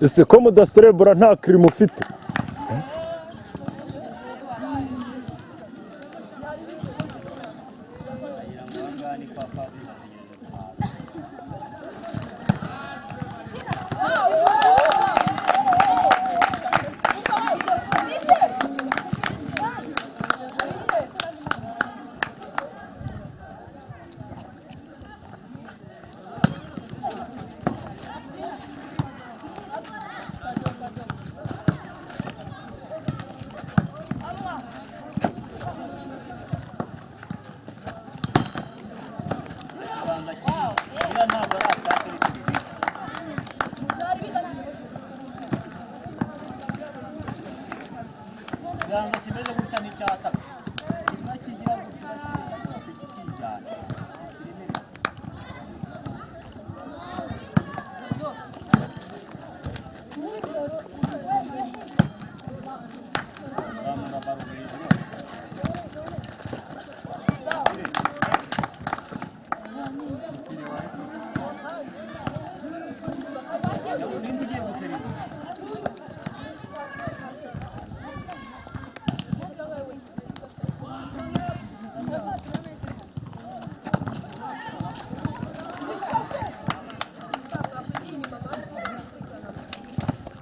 ese ko mudaserebura nta kirimo ufite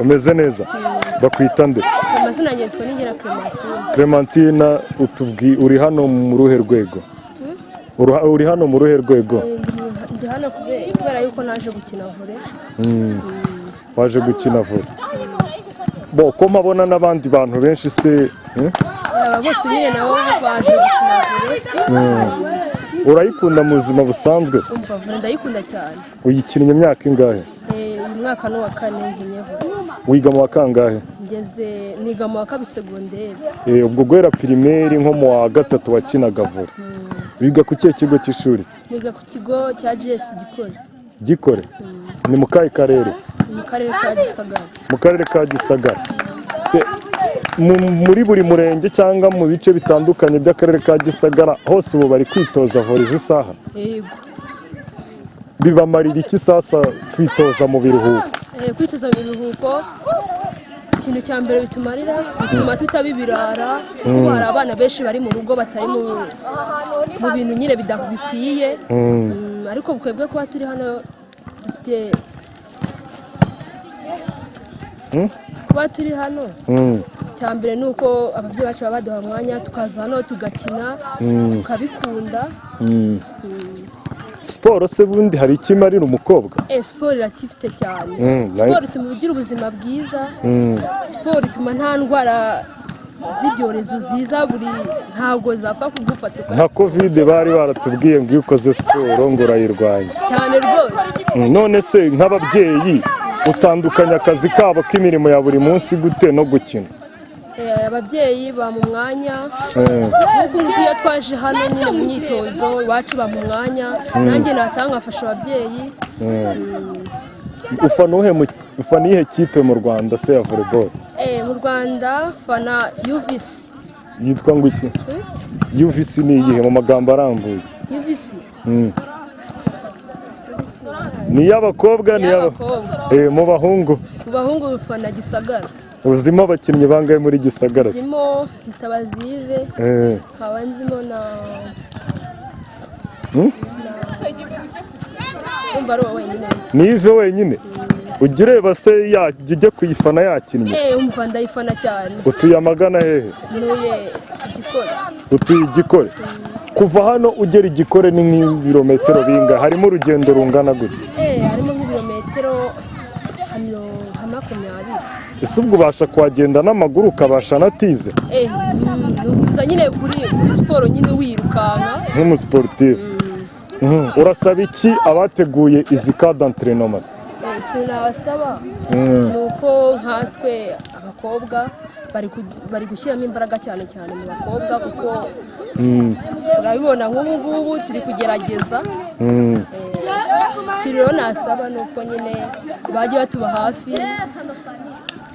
umeze neza bakwita nde amazina yanjye yitwa Ningira Clementine utubwi uri hano mu ruhe rwego uri hano mu ruhe rwego ndi hano kubera yuko naje gukina volley waje gukina volley bo ko mabona n'abandi bantu benshi se aba bose nyine nabo baje gukina volley urayikunda mu buzima busanzwe umva volley ndayikunda cyane uyikinnye imyaka ingahe uyu mwaka no wa 4 nkinyeho wiga mu wa kangahe ngeze niga mu wa 2 segonderi ubwo guhera primaire nko mu wa 3 wakinaga volley wiga ku kihe kigo cy'ishuri niga ku kigo cya GS Gikore ni mu kahe karere mu karere ka Gisagara mu karere ka Gisagara muri buri murenge cyangwa mu bice bitandukanye by'akarere ka Gisagara hose ubu bari kwitoza volley isaha yego bibamarira iki sasa kwitoza mu biruhuko kwitoza mu biruhuko ikintu cya mbere bituma tutabibirara kuko hari abana benshi bari mu rugo batari mu bintu nyine bikwiye ariko bwebwe kuba turi hano dufite kuba turi hano cya mbere ni uko ababyeyi bacu baba baduha umwanya tukaza hano tugakina tukabikunda siporo se bundi hari ikimarira umukobwa siporo irakifite cyane siporo ituma ugira ubuzima bwiza siporo ituma nta ndwara z'ibyorezo ziza ntabwo zapfa kugufata nka covid bari baratubwiye ngo iyo ukoze siporo ngo urayirwanya cyane rwose none se nk'ababyeyi utandukanya akazi kabo k'imirimo ya buri munsi gute no gukina ababyeyi bamu mwanya nk'uko iyo twaje hano nyine mu myitozo iwacu bamu mwanya nanjye natanga afasha ababyeyi ufana iyihe kipe mu Rwanda se ya volleyball mu Rwanda fana UVC yitwa ngo iki UVC ni iyihe mu magambo arambuye UVC ni iy'abakobwa ni mu bahungu fana Gisagara uzimo abakinnyi bangahe muri Gisagara zimo Mutabazive nkaba nzimo na nive wenyine ujya ureba se ujya kuyifana yakinnye umva ndayifana cyane utuye amagana hehe ntuye Igikore utuye Igikore kuva hano ugera Igikore ni nk'ibirometero binga harimo urugendo rungana gute harimo nk'ibirometero 20 ese ubwo ubasha kuhagenda n'amaguru ukabasha natize gusa nyine kuri siporo nyine wirukanka nk'umusiporutifu urasaba iki abateguye izi ka d'entraînement ikintu nabasaba ni uko nkatwe abakobwa bari gushyiramo imbaraga cyane mu bakobwa kuko urabibona nk'ubu ngubu turi kugerageza ikiriro nasaba ni uko nyine bajya batuba hafi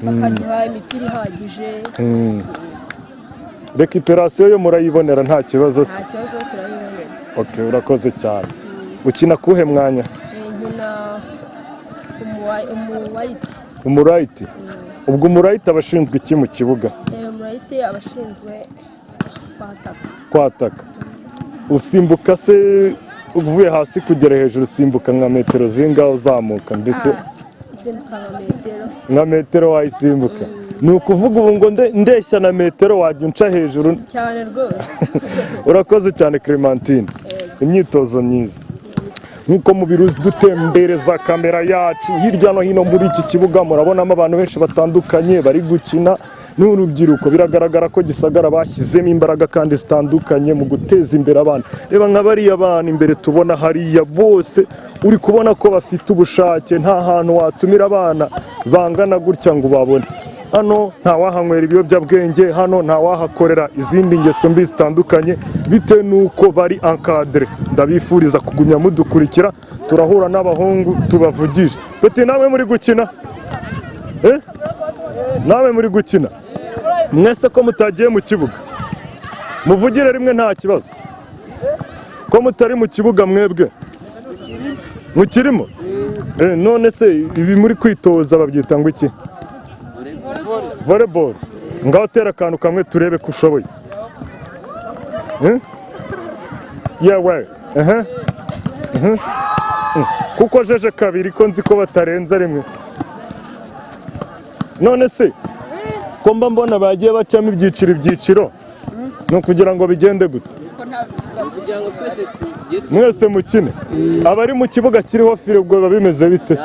bakaduha imipira ihagije. rekiperasiyo yo murayibonera nta kibazo se? Nta kibazo turayibonera. Okay, urakoze cyane. Ukina kuhe mwanya? Nkina umuwayiti. Umurayiti? Ubwo umurayiti abashinzwe iki mu kibuga? Umurayiti abashinzwe kwataka. Usimbuka se uvuye hasi kugera hejuru, usimbuka nka metero zingaho uzamuka mbese? Nsimbuka nka metero. Nka metero wayisimbuka? Ni ukuvuga ubu ngo ndeshya na metero wajya unca hejuru? Cyane rwose. Urakoze cyane Clementine. Imyitozo myiza. Nkuko mubiruzi dutembereza kamera yacu hirya no hino muri iki kibuga, murabonamo abantu benshi batandukanye bari gukina n'urubyiruko. Biragaragara ko Gisagara bashyizemo imbaraga kandi zitandukanye mu guteza imbere abana. Reba nka bariya bana imbere tubona hariya, bose uri kubona ko bafite ubushake. Nta hantu watumira abana bangana gutya ngo babone. Hano nta wahanywera ibiyobyabwenge, hano nta wahakorera izindi ngeso mbi zitandukanye, bitewe n'uko bari encadre. Ndabifuriza kugumya mudukurikira, turahura n'abahungu tubavugije. Bati nawe muri gukina? Nawe muri gukina? Mwese ko mutagiye mu kibuga muvugire rimwe nta kibazo. Ko mutari mu kibuga mwebwe mukirimo? None se ibi muri kwitoza babyita ngo iki? Volleyball. Ngaho tera akantu kamwe turebe ko ushoboye. Yewe. Kuko jeje kabiri ko nzi ko batarenza rimwe. None se ko mba mbona bagiye bacamo ibyiciro ni ukugira ngo bigende gute? Mwese mukine. Abari mu kibuga kiriho fire ubwo biba bimeze bite?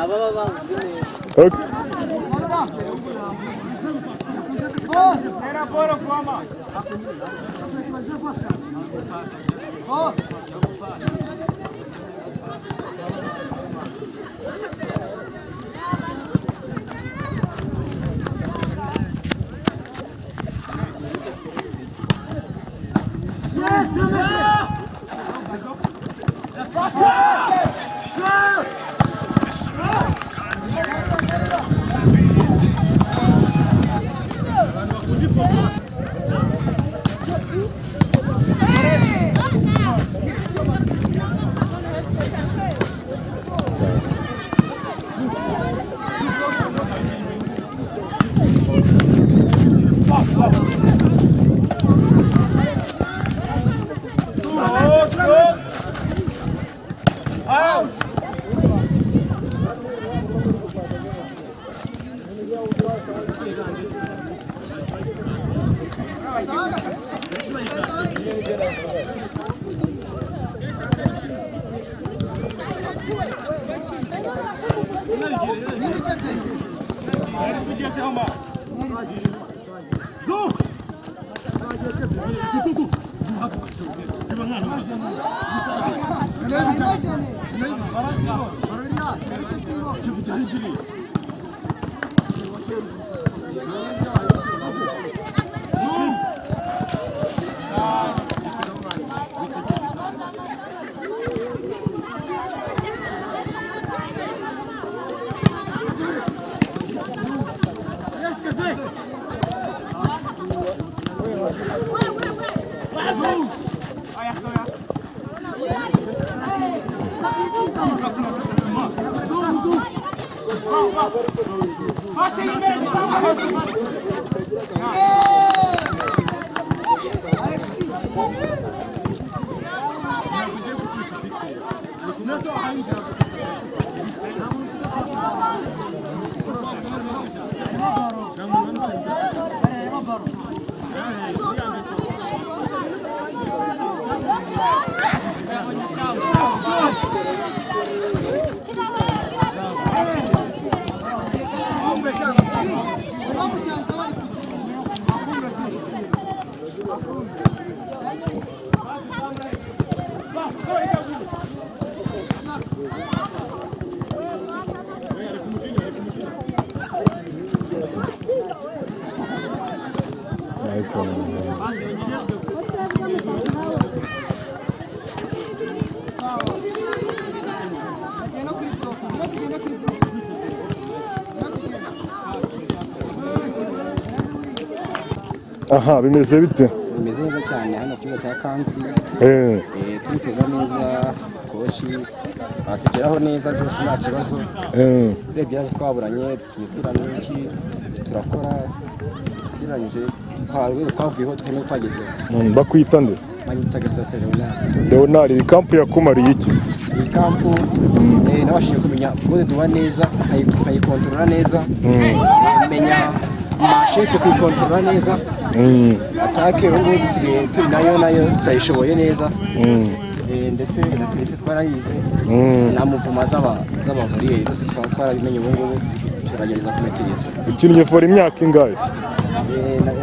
aha bimeze bite? bimeze neza cyane hano ku kigo cya kansi twiteza neza koshi batugeraho neza rwose nta kibazo urebye aho twaburanye dufite imipira myinshi turakora birangije twavuyeho twemeye twagezeho. Bakwita ndetse banyita Gasase Leonard. Iyi kampu yakumariye iki se? iyi kampu nabashije kumenya gode duba neza nkayikontorora neza menya mashete kuyikontorora neza atake ubu dusigaye turi nayo tuyishoboye neza ndetse na serivisi twarayize na muvuma z'abavuriye zose twarabimenye ubu ngubu turagerageza kumetiriza. Ukinnye vore imyaka ingahe?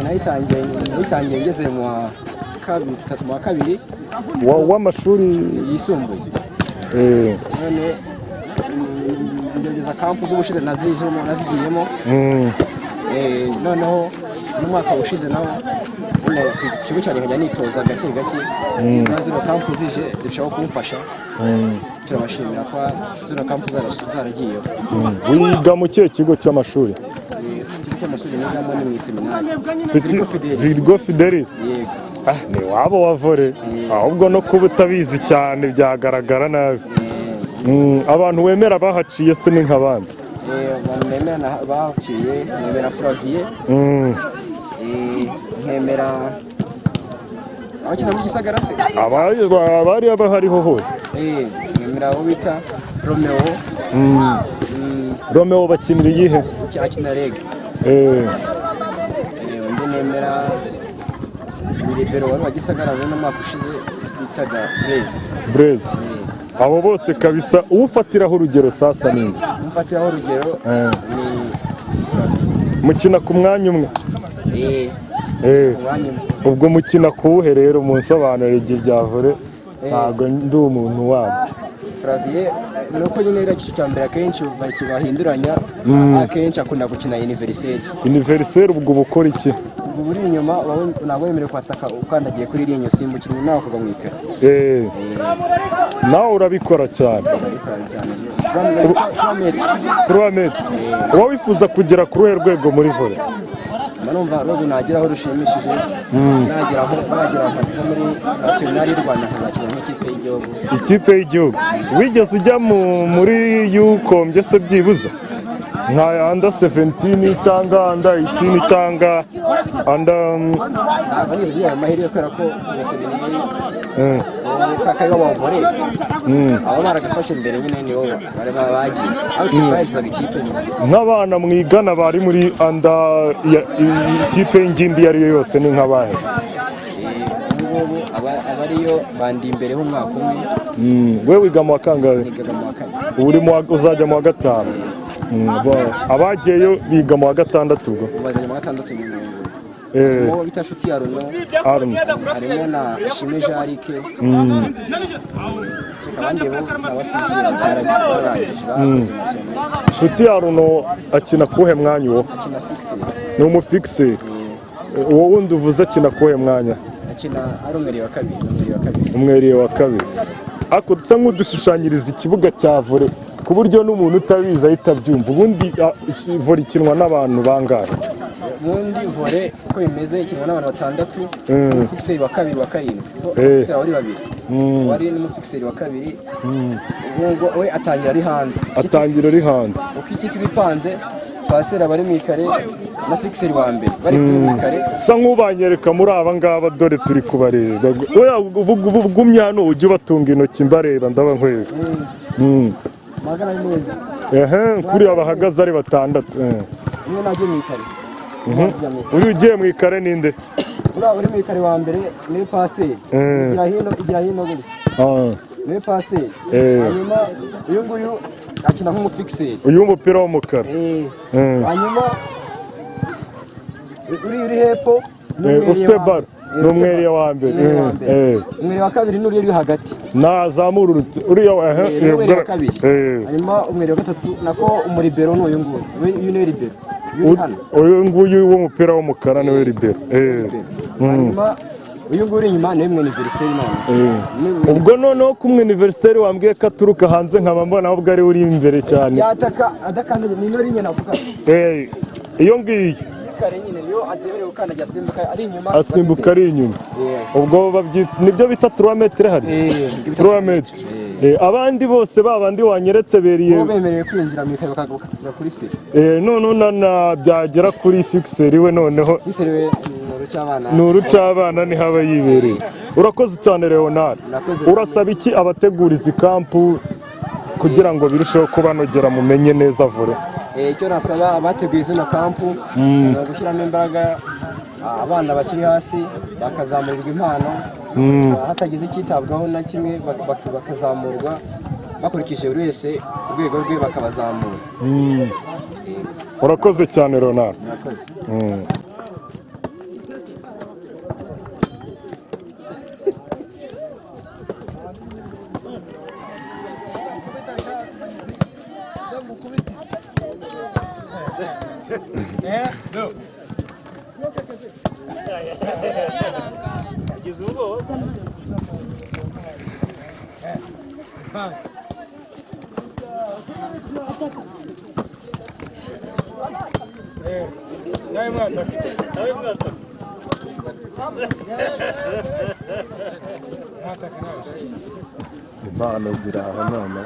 nayitangiye ngeze mu wa kabiri w'amashuri yisumbuye. none ngerageza kampu z'ubushize nazigiyemo noneho n'umwaka ushize nawo ku kigo cyanjye nkajya nitoza gake gake maze zino kampu zije zirushaho kumfasha turabashimira ko zino kampu zaragiyeho. Wiga mu kihe kigo cy'amashuri? ikigo cy'amashuri nigamo ni mu iseminari Virgo Fidelis. Ni wabo wa vore ahubwo no kuba utabizi cyane byagaragara nabi. Abantu wemera bahaciye se ni nk'abandi? abantu nemera bahaciye nemera Flavie nkemera abakina mu Gisagara se abari abahariho hose nkemera abo bita Romeo bakinira iyihe? akina reg undi nemera Milibero wari wa Gisagara no mwaka ushize bitaga Blaise. Abo bose kabisa ufatiraho urugero sasa ninde? Ufatiraho urugero ni mukina ku mwanya umwe. Ubwo mukina kuwuhe rero mu nsobanuro rya vore ntabwo ndi umuntu wabo. Flavie nuko nyine rero cyo cyambere akenshi bahinduranya akenshi akunda gukina universel. Ubwo bukora iki? Ubwo buri inyuma ntabwo yemerewe kwataka ukandagiye kuri iriya simbukira nawe akagwa mu ikara. Nawe urabikora cyane. 3 metero. Wowe wifuza kugera ku ruhe rwego muri vore? Manumva rwego nageraho rushimishije nageraho muri national y'u Rwanda nkazakina nk'ikipe y'igihugu. Ikipe y'igihugu wigeze ujya muri yukombye se byibuza nka under 17 cyangwa under 18 cyangwa under amahirwe kubera ko bose biri kakayo bavore abo baragafashe imbere nyine ni wowe bari bagiye aho bahizaga ikipe nk'abana mwigana bari muri under ikipe y'ingimbi yari yose ni nk'abahe abariyo bandi imbere h'umwaka umwe. We wiga mu kangahe? Nigaga mu kane. Uzajya mu wa gatanu. Abagiyeyo biga mu wa gatandatu ubwo. Bazanye mu wa gatandatu harimo bita Nshuti Arno harimo na Shime Jarike abandi bo abasizi barangije. Nshuti Arno akina kuhe mwanya uwo? Akina fixe. Ni umufixe. Uwo wundi uvuze akina kuhe mwanya? Akina ari umweriye wa kabiri. Ako dusa nk'udushushanyiriza ikibuga cya vore ku buryo n'umuntu utabizi ahita abyumva. Ubundi vore ikinwa n'abantu bangahe? Ubundi vore uko bimeze ikinwa n'abantu batandatu. Umufixeri wa kabiri wa karindwi. Umufixeri wari babiri. Wari n'umufixeri wa kabiri. Ubwo we atangira ari hanze. Uko ikipe bipanze pasera bari mu ikare na fixeri wa mbere bari mu ikare. Sa nk'ubanyereka muri aba ngaba dore turi kubareba. Oya ubugumye hano ujye ubatunga intoki mbareba ndaba nkwega. Magana y'imwe. Kuri abahagaze ari batandatu. Niyo nagiye mu ikare. Uri ugiye mu ikare ninde? Uri mu ikare wa mbere ni paseri. Igira hino guri. Ni paseri. Hanyuma uyu nguyu akina nk'umufixeri. Uyu mupira w'umukara. Hanyuma uri hepfo ufite bar n'umweriye wa mbere. Umweriye wa kabiri n'uri hagati. Nazamura urutse uriya wa kabiri. Hanyuma umweriye wa gatatu nako umuribero n'uyu nguyu. Uyu ni libero. Uyu nguyu w'umupira w'umukara niwe libero. Hanyuma uyu nguyu inyuma ni umwuniverseri none. Ubwo noneho ku mwuniverseri wambwiye ko aturuka hanze nkaba mbona ahubwo ari uri imbere cyane. Yataka adakandagira ni no rinye navuga. Iyo ngiyi kare nyine niyo atemerewe gukandagira asimbuka ari inyuma asimbuka ari inyuma ubwo nibyo bita 3 metre hari 3 metre abandi bose babandi wanyeretse beriye bemerewe kwinjira mu ikaye bakagukatira kuri fire none byagera kuri fixer we noneho fixer we n'urucabana ni haba yibereye urakoze cyane Leonard urasaba iki abategura izi kampu kugira ngo birusheho kubanogera mumenye neza vore icyo nasaba abateguye zino kampu gushyiramo imbaraga abana bakiri hasi bakazamurirwa impano hatagize icyitabwaho na kimwe bakazamurwa bakurikije buri wese ku rwego rwe bakabazamura urakoze cyane Leonard impano ziraha none